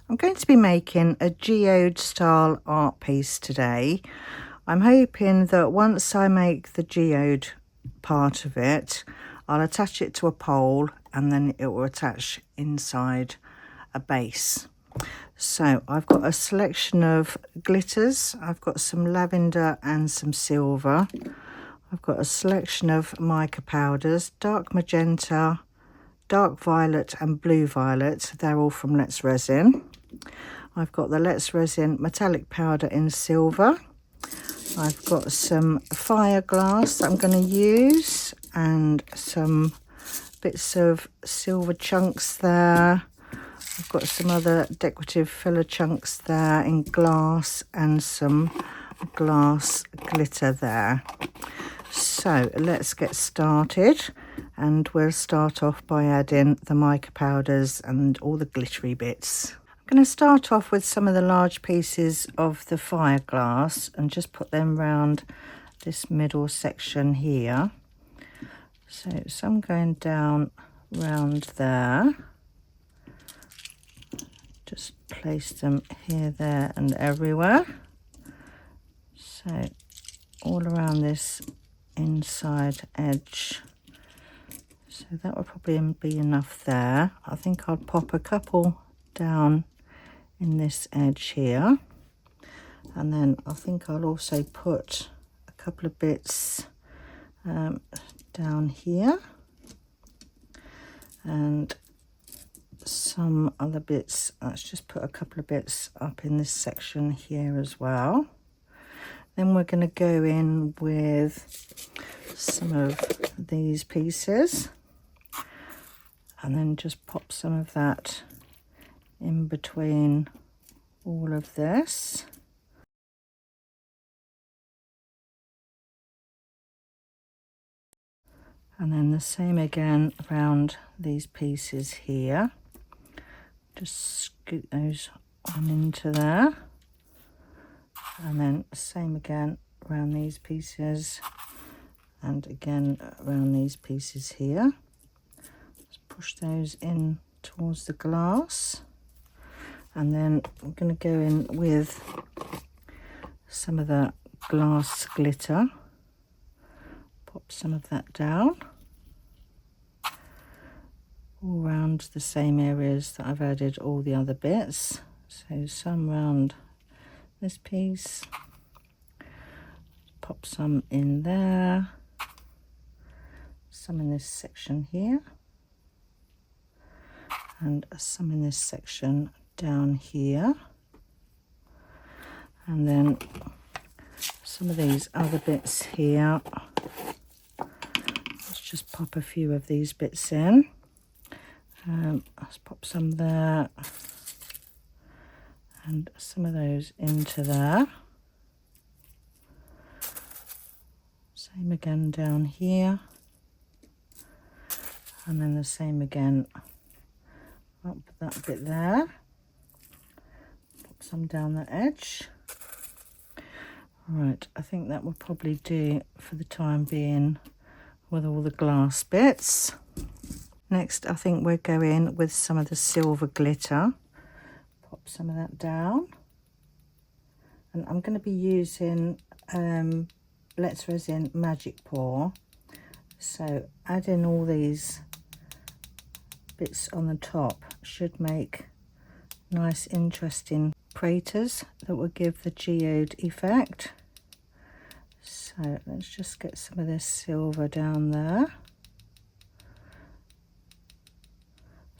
I'm going to be making a geode style art piece today. I'm hoping that once I make the geode part of it, I'll attach it to a pole and then it will attach inside a base. So I've got a selection of glitters. I've got some lavender and some silver. I've got a selection of mica powders, dark magenta, dark violet and blue violet. They're all from Let's Resin. I've got the Let's Resin metallic powder in silver. I've got some fire glass that I'm going to use and some bits of silver chunks there. I've got some other decorative filler chunks there in glass and some glass glitter there. So let's get started, and we'll start off by adding the mica powders and all the glittery bits. I'm going to start off with some of the large pieces of the fire glass and just put them round this middle section here. So some going down round there. Just place them here, there and everywhere. So all around this inside edge. So that will probably be enough there. I think I'll pop a couple down in this edge here. And then I think I'll also put a couple of bits down here. And some other bits, let's just put a couple of bits up in this section here as well. Then we're going to go in with some of these pieces and then just pop some of that in between all of this. And then the same again around these pieces here. Just scoot those on into there, and then same again around these pieces, and again around these pieces here. Just push those in towards the glass, and then I'm going to go in with some of the glass glitter. Pop some of that down all around the same areas that I've added all the other bits. So some round this piece, pop some in there, some in this section here, and some in this section down here, and then some of these other bits here. Let's just pop a few of these bits in. Let's pop some there and some of those into there. Same again down here, and then the same again up that bit there. Pop some down the edge. Right, I think that will probably do for the time being with all the glass bits. Next, I think we're going with some of the silver glitter. Pop some of that down. And I'm going to be using Let's Resin Magic Pour. So adding all these bits on the top should make nice, interesting craters that will give the geode effect. So let's just get some of this silver down there.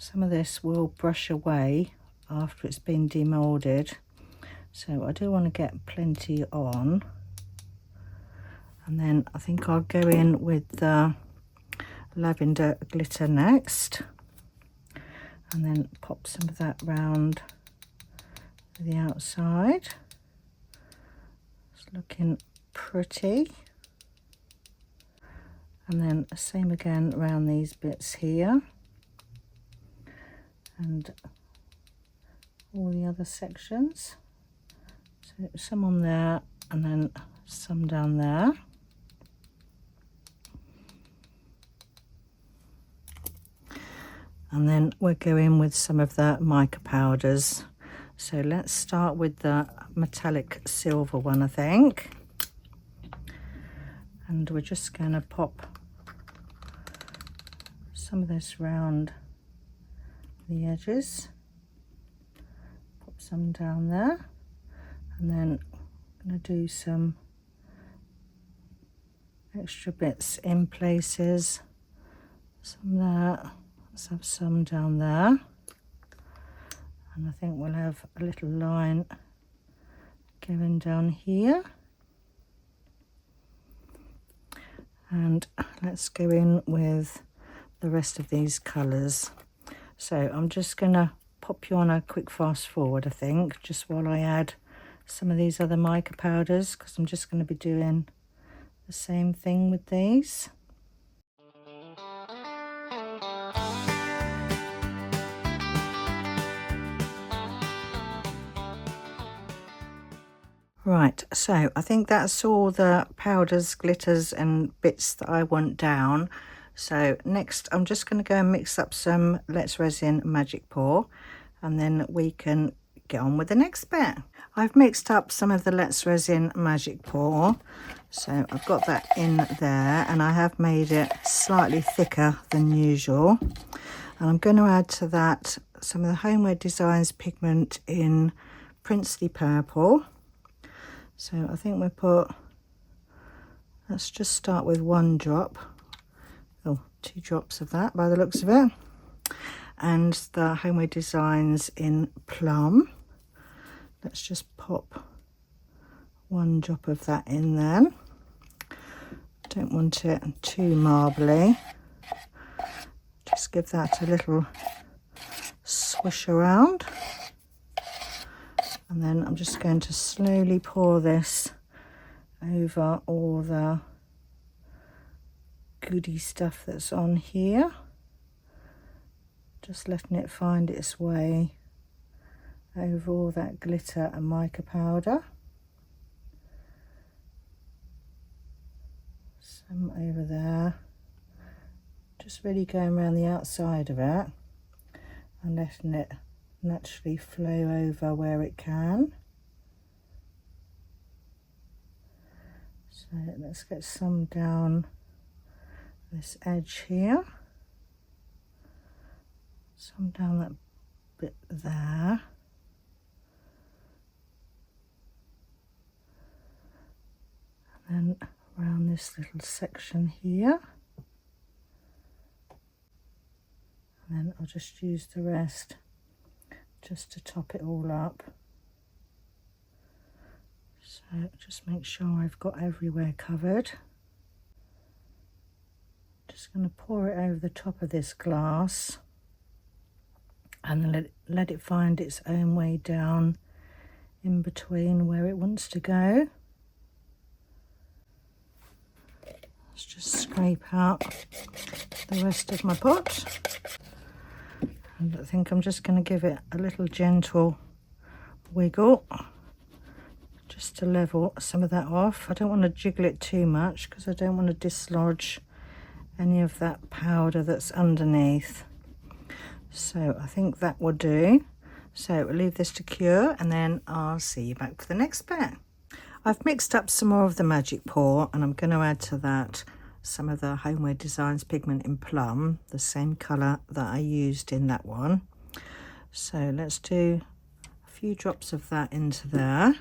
Some of this will brush away after it's been demolded, so I do want to get plenty on. And then I think I'll go in with the lavender glitter next, and then pop some of that round the outside. It's looking pretty. And then same again around these bits here, and all the other sections. So some on there and then some down there. And then we'll go in with some of the mica powders. So let's start with the metallic silver one, I think. And we're just going to pop some of this round the edges. Pop some down there. And then I'm going to do some extra bits in places. Some there. Let's have some down there. And I think we'll have a little line going down here. And let's go in with the rest of these colours. So I'm just going to pop you on a quick fast forward, I think, just while I add some of these other mica powders, because I'm just going to be doing the same thing with these. Right, so I think that's all the powders, glitters and bits that I want down. So next I'm just going to go and mix up some Let's Resin Magic Pour, and then we can get on with the next bit. I've mixed up some of the Let's Resin Magic Pour, so I've got that in there, and I have made it slightly thicker than usual. And I'm going to add to that some of the Homeware Designs pigment in Princely Purple. So I think we'll put, let's just start with 1 drop, oh, 2 drops of that by the looks of it. And the Homeware Designs in Plum. Let's just pop 1 drop of that in there. Don't want it too marbly. Just give that a little swish around. And then I'm just going to slowly pour this over all the goody stuff that's on here. Just letting it find its way over all that glitter and mica powder. Some over there. Just really going around the outside of it and letting it naturally flow over where it can. So let's get some down this edge here, some down that bit there, and then around this little section here, and then I'll just use the rest just to top it all up. So just make sure I've got everywhere covered. Just going to pour it over the top of this glass and then let it find its own way down in between where it wants to go. Let's just scrape out the rest of my pot. And I think I'm just going to give it a little gentle wiggle just to level some of that off. I don't want to jiggle it too much because I don't want to dislodge any of that powder that's underneath. So I think that will do. So we'll leave this to cure and then I'll see you back for the next bit. I've mixed up some more of the Magic Pour and I'm going to add to that some of the Homeware Designs pigment in Plum, the same colour that I used in that one. So let's do a few drops of that into there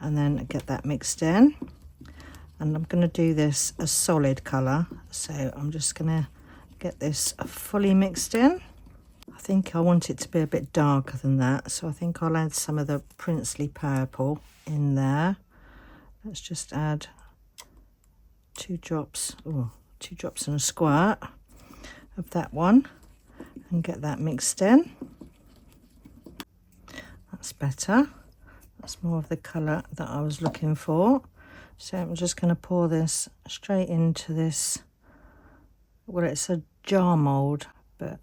and then get that mixed in. And I'm going to do this a solid colour, so I'm just going to get this fully mixed in. I think I want it to be a bit darker than that, so I think I'll add some of the Princely Purple in there. Let's just add 2 drops, oh, 2 drops and a squirt of that one and get that mixed in. That's better. That's more of the colour that I was looking for. So I'm just going to pour this straight into this, well, it's a jar mould, but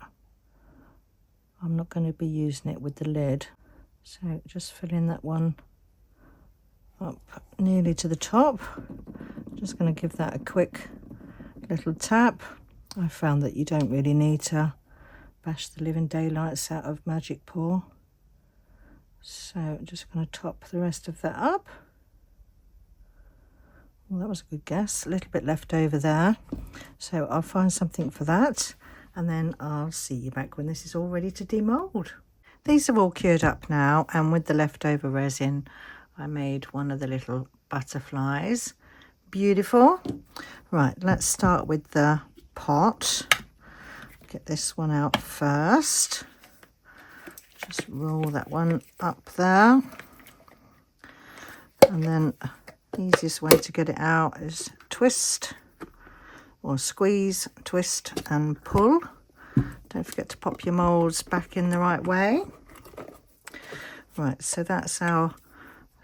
I'm not going to be using it with the lid. So just filling that one up nearly to the top. Just going to give that a quick little tap. I found that you don't really need to bash the living daylights out of Magic Pour. So I'm just going to top the rest of that up. Well, that was a good guess. A little bit left over there. So I'll find something for that, and then I'll see you back when this is all ready to demold. These are all cured up now, and with the leftover resin, I made one of the little butterflies. Beautiful. Right, let's start with the pot. Get this one out first. Just roll that one up there. And then the easiest way to get it out is twist or squeeze, twist and pull. Don't forget to pop your moulds back in the right way. Right, so that's our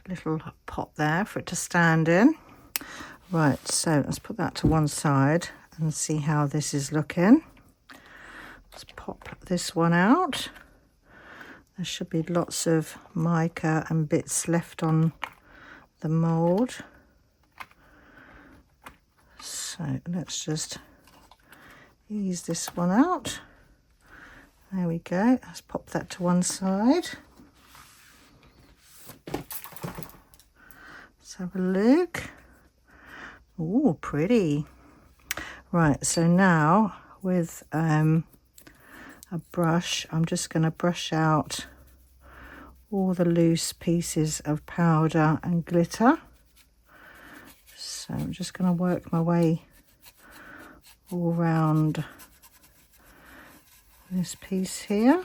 little pot there for it to stand in. Right, so let's put that to one side and see how this is looking. Let's pop this one out. There should be lots of mica and bits left on the mould. So let's just ease this one out. There we go. Let's pop that to one side. Let's have a look. Oh, pretty. Right, so now with a brush, I'm just going to brush out all the loose pieces of powder and glitter. So I'm just going to work my way all around this piece here.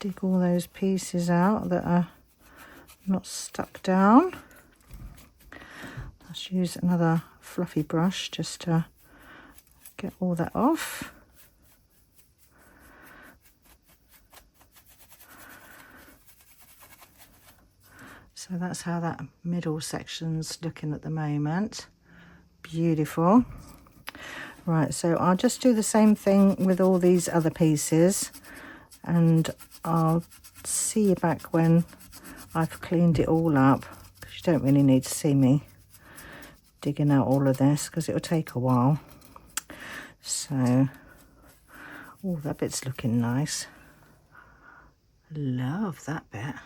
Dig all those pieces out that are not stuck down. Let's use another fluffy brush just to get all that off. So that's how that middle section's looking at the moment. Beautiful. Right, so I'll just do the same thing with all these other pieces, and I'll see you back when I've cleaned it all up, because you don't really need to see me digging out all of this because it'll take a while. So, oh, that bit's looking nice. Love that bit.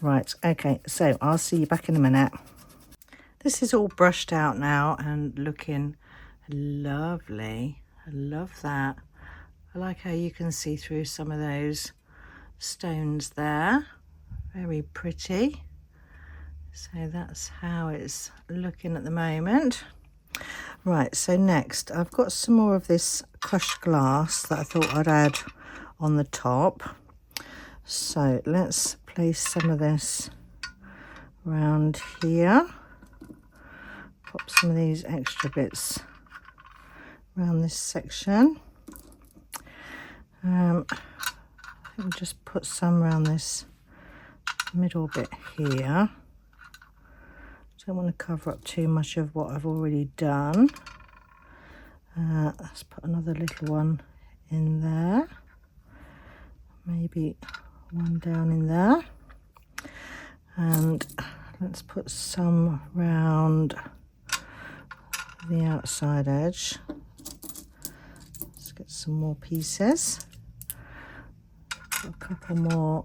Right, okay, so I'll see you back in a minute. This is all brushed out now and looking lovely. I love that. I like how you can see through some of those stones there. Very pretty. So that's how it's looking at the moment. Right, so next I've got some more of this crushed glass that I thought I'd add on the top. So let's place some of this around here. Pop some of these extra bits around this section. I think we'll just put some around this middle bit here. Don't want to cover up too much of what I've already done. Let's put another little one in there. Maybe one down in there. And let's put some round the outside edge. Let's get some more pieces. Put a couple more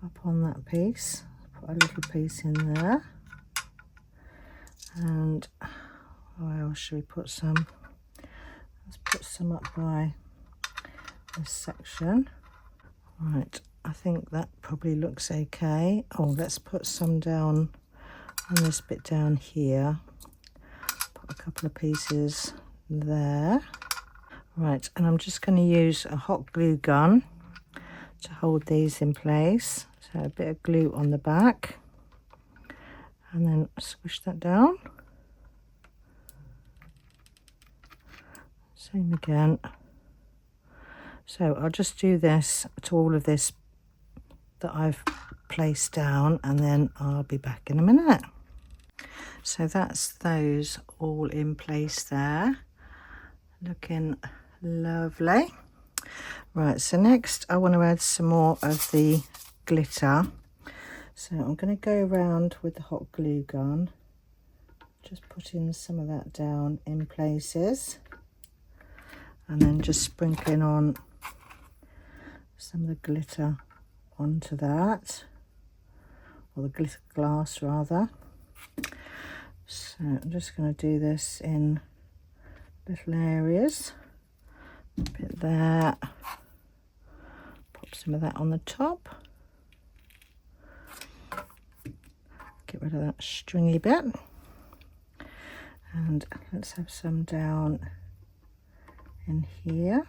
up on that piece. Put a little piece in there. And where else should we put some? Let's put some up by this section. Right, I think that probably looks okay. Oh, let's put some down on this bit down here. Put a couple of pieces there. Right, and I'm just going to use a hot glue gun to hold these in place. So a bit of glue on the back, and then squish that down. Same again. So I'll just do this to all of this that I've placed down, and then I'll be back in a minute. So that's those all in place there, looking lovely. Right, so next I want to add some more of the glitter. So I'm going to go around with the hot glue gun, just putting some of that down in places, and then just sprinkling on some of the glitter onto that, or the glitter glass rather. So I'm just going to do this in little areas, a bit there, pop some of that on the top, get rid of that stringy bit, and let's have some down in here.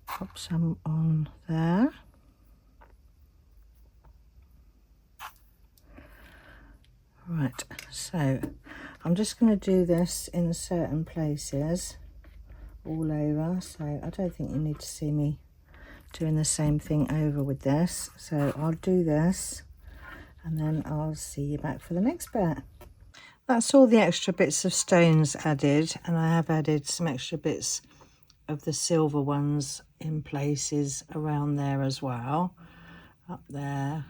Pop some on there. Right, so I'm just going to do this in certain places all over, so I don't think you need to see me doing the same thing over with this. So I'll do this and then I'll see you back for the next bit. That's all the extra bits of stones added, and I have added some extra bits of the silver ones in places around there as well, up there.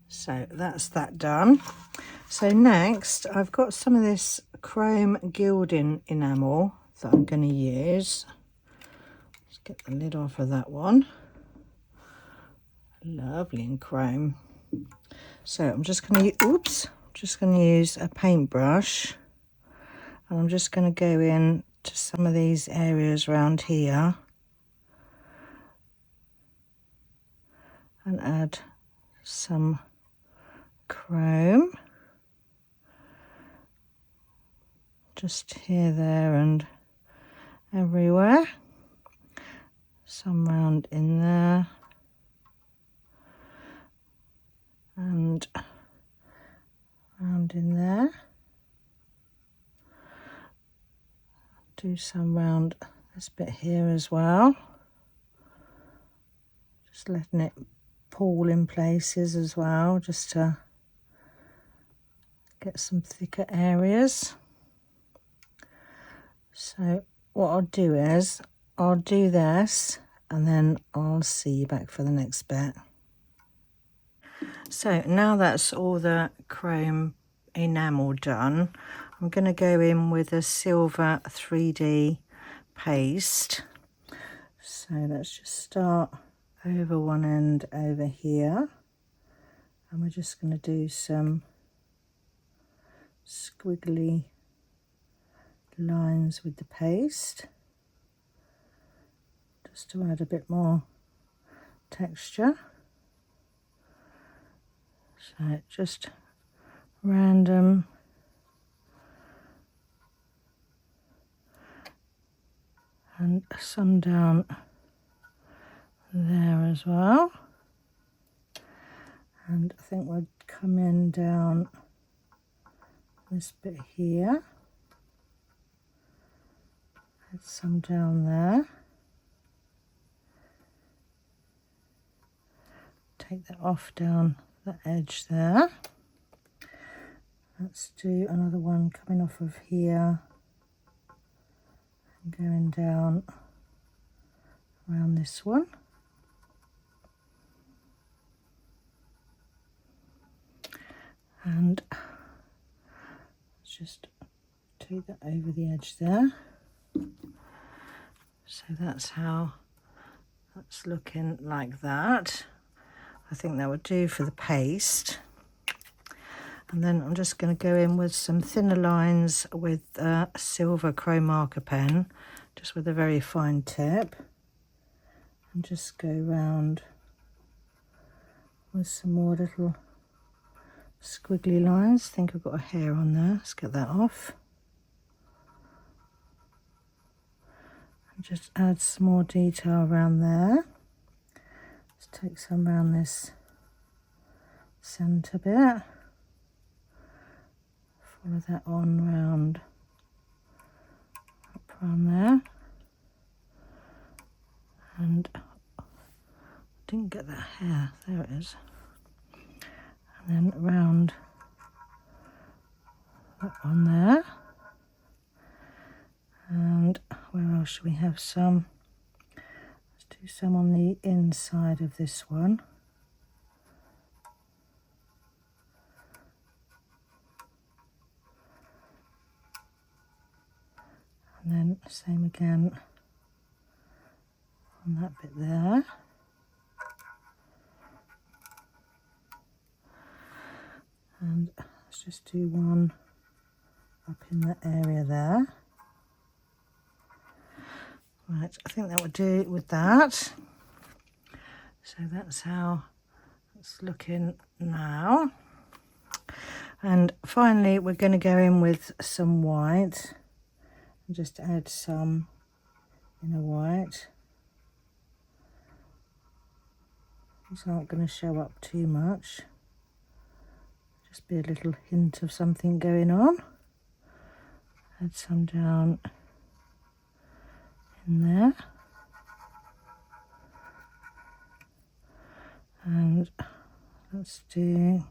So that's that done. So next I've got some of this chrome gilding enamel that I'm going to use. Let's get the lid off of that one. Lovely in chrome. So I'm just going to use a paintbrush, and I'm just going to go in to some of these areas around here and add some chrome just here, there and everywhere. Some round in there and round in there. Do some round this bit here as well, just letting it pool in places as well, just to get some thicker areas. So what I'll do is I'll do this and then I'll see you back for the next bit. So now that's all the chrome enamel done, I'm going to go in with a silver 3D paste. So let's just start over one end over here, and we're just going to do some squiggly lines with the paste just to add a bit more texture. So just random and some down there as well, and I think we'll come in down this bit here, add some down there, take that off down the edge there. Let's do another one coming off of here and going down around this one. And let's just take that over the edge there. So that's how that's looking, like that. I think that would do for the paste. And then I'm just going to go in with some thinner lines with a silver chrome marker pen, just with a very fine tip, and just go round with some more little squiggly lines. I think I've got a hair on there. Let's get that off. And just add some more detail around there. Let's take some around this centre bit. Follow that on round up around there. And I didn't get that hair. There it is. And then round that one there. And where else should we have some? Let's do do some on the inside of this one. And then same again on that bit there. And let's just do one up in that area there. Right, I think that would do it with that. So that's how it's looking now. And finally, we're going to go in with some white and just add some inner white. These aren't going to show up too much. Just be a little hint of something going on. Add some down in there. And let's do,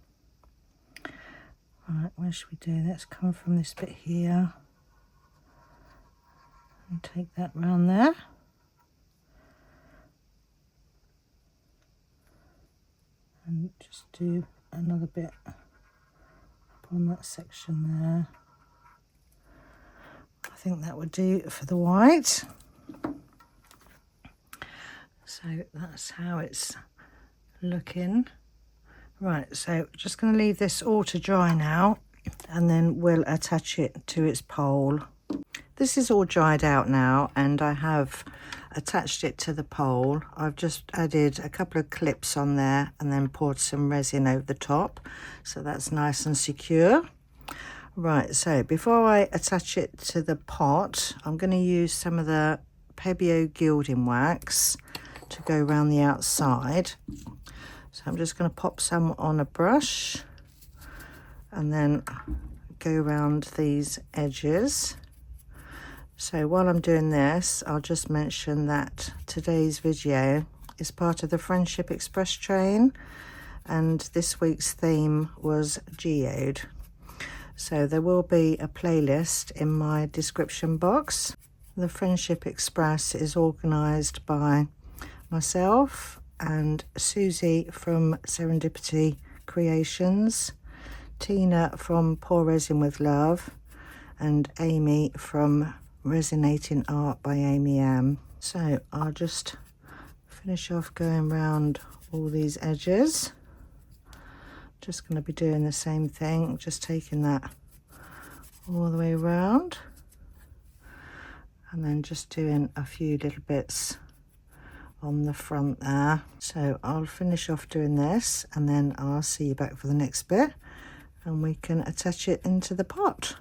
right, where should we do? Let's come from this bit here and take that round there. And just do another bit up on that section there. I think that would do for the white. So that's how it's looking. Right, so just going to leave this all to dry now, and then we'll attach it to its pole. This is all dried out now, and I have attached it to the pole. I've just added a couple of clips on there and then poured some resin over the top, so that's nice and secure. Right, so before I attach it to the pot, I'm going to use some of the Pebeo gilding wax to go around the outside. So I'm just going to pop some on a brush and then go around these edges. So while I'm doing this, I'll just mention that today's video is part of the Friendship Express train, and this week's theme was Geode. So there will be a playlist in my description box. The Friendship Express is organised by myself and Susie from Serendipity Creations, Tina from Pour Resin with Love, and Amy from Resonating Art by Amy M. So I'll just finish off going around all these edges. Just going to be doing the same thing, just taking that all the way around, and then just doing a few little bits on the front there. So I'll finish off doing this, and then I'll see you back for the next bit, and we can attach it into the pot.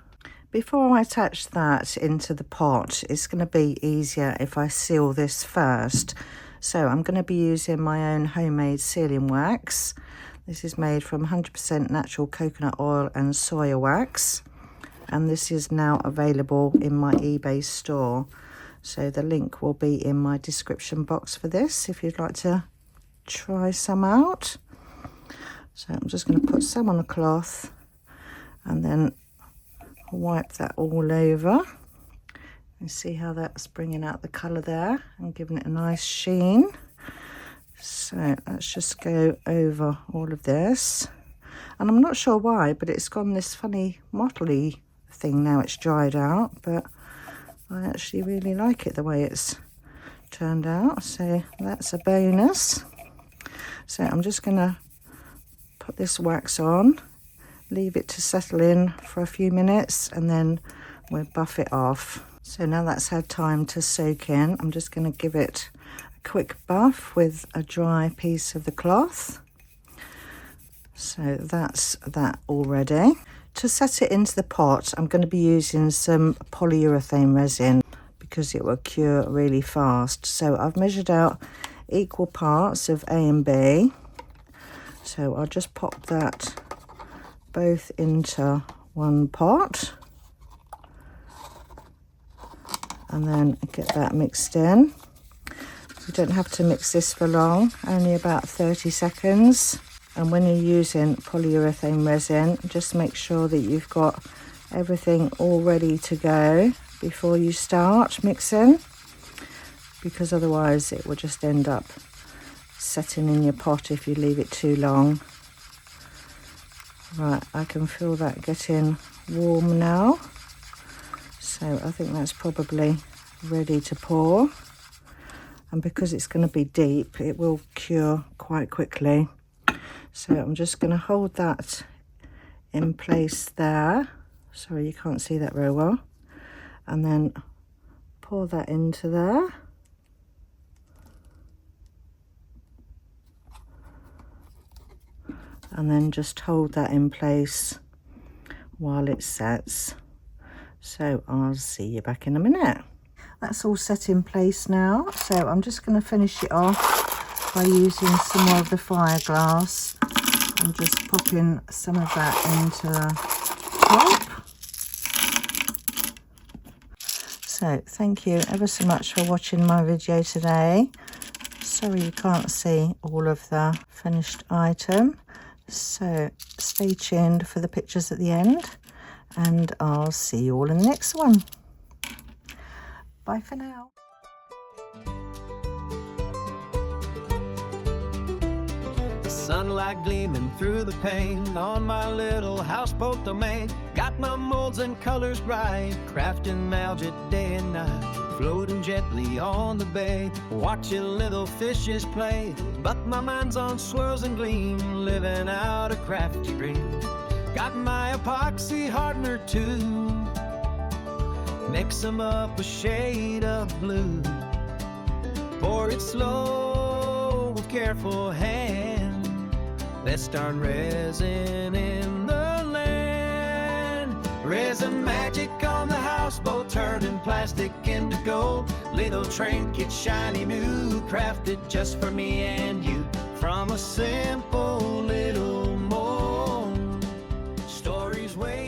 Before I attach that into the pot, it's going to be easier if I seal this first. So I'm going to be using my own homemade sealing wax. This is made from 100% natural coconut oil and soya wax, and this is now available in my eBay store. So the link will be in my description box for this if you'd like to try some out. So I'm just going to put some on a cloth and then wipe that all over. And see how that's bringing out the colour there and giving it a nice sheen. So let's just go over all of this, and I'm not sure why, but it's gone this funny mottly thing now it's dried out, but I actually really like it the way it's turned out, so that's a bonus. So I'm just going to put this wax on, leave it to settle in for a few minutes, and then we'll buff it off. So now that's had time to soak in, I'm just going to give it quick buff with a dry piece of the cloth. So that's that already. To set it into the pot, I'm going to be using some polyurethane resin because it will cure really fast. So I've measured out equal parts of A and B. So I'll just pop that both into one pot and then get that mixed in. You don't have to mix this for long, only about 30 seconds. And when you're using polyurethane resin, just make sure that you've got everything all ready to go before you start mixing, because otherwise it will just end up setting in your pot if you leave it too long. Right, I can feel that getting warm now, so I think that's probably ready to pour. And because it's going to be deep, it will cure quite quickly. So I'm just going to hold that in place there. Sorry, you can't see that very well. And then pour that into there. And then just hold that in place while it sets. So I'll see you back in a minute. That's all set in place now. So I'm just going to finish it off by using some more of the fire glass and just popping some of that into the top. So thank you ever so much for watching my video today. Sorry you can't see all of the finished item. So stay tuned for the pictures at the end, and I'll see you all in the next one. Bye for now. The sunlight gleaming through the pane on my little houseboat domain. Got my molds and colors bright, crafting algae day and night. Floating gently on the bay, watching little fishes play. But my mind's on swirls and gleam, living out a crafty dream. Got my epoxy hardener too, mix 'em up a shade of blue. Pour it slow with careful hand. Let's start resin in the land. Resin magic on the houseboat, turning plastic into gold. Little trinket, shiny new, crafted just for me and you. From a simple little mold, stories wait.